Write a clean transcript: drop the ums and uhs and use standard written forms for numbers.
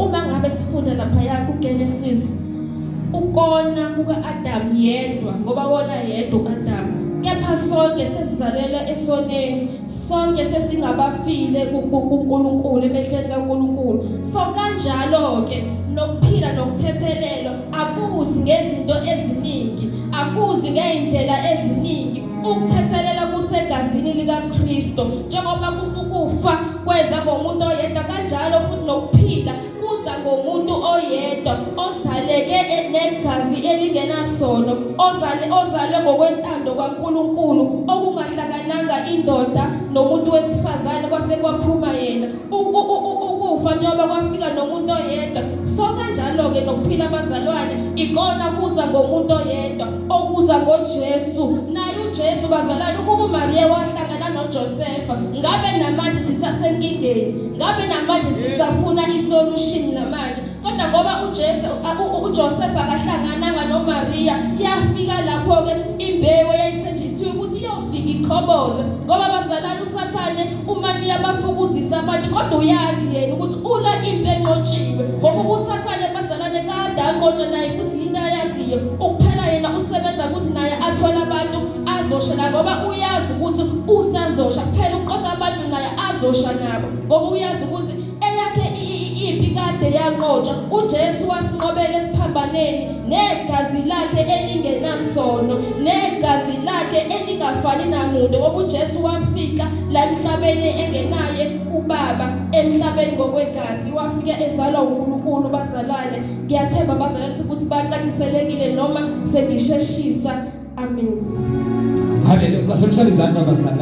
uma ngabe sifunda lapha kuGenesis ukona kuka-Adam yedwa ngoba wona yedwa uAdam, kepha sonke sesizalelwe esoneni, sonke sesingabafile kuNkulunkulu emehlweni kaNkulunkulu. So kanjalo ke nokuphila nokuthethelelo akuzi ngezinto eziningi, akuzi ngeindlela eziningi. Ukuthethelela kusegazini likaKristu, njengoba ukufa kweza ngomuntu oyedwa, kanjalo futhi nokuphila kuza ngomuntu oyedwa ozaleke negazi elingenasono, ozalwe ngokwentando kaNkulunkulu, okungahlangananga indoda nomuntu wesifazane kwase kwaphuma yena. Ukufa njengoba kwafika nomuntu oyedwa, so kanjalo ke nokuphila abazalwane ikona kuza ngomuntu oyedwa, okuza ngoJesu. Naye uJesu bazalwane, ukuba uMaria wahlangana noJosefa, ngabe namanje sisasenkingeni, ngabe namanje sisafuna isolution namanje. Kodwa ngoba uJosefa akahlangananga noMaria, yafika lapho ke imbewu eyayithenjisiwe ukuthi iyofika ikhoboze. Ngoba bazalwane uSathane umani yabafukuzisa abantu, kodwa uyazi yena ukuthi una impi enqotshiwe. Ngoba uSathane bazalwane kade anqotsha naye futhi into ayaziyo, ukuphela yena usebenza ukuthi naye athola abantu azosha, ngoba uyazi ukuthi usazosha kuphela uqoqa abantu naye azosha nabo, ngoba uyazi ukuthi eyakhe impi kade yanqotshwa. uJesu wasinqobela esiphambaneni negazi lakhe elingenasono, negazi lakhe elingafani namuntu, ngoba uJesu wafika la emhlabeni engenaye ubaba emhlabeni ngokwegazi, wafika ezalwa uNkulunkulu. Bazalwane, ngiyathemba bazalwane ukuthi baxakiselekile noma sengisheshisa. Amen. Haleluya.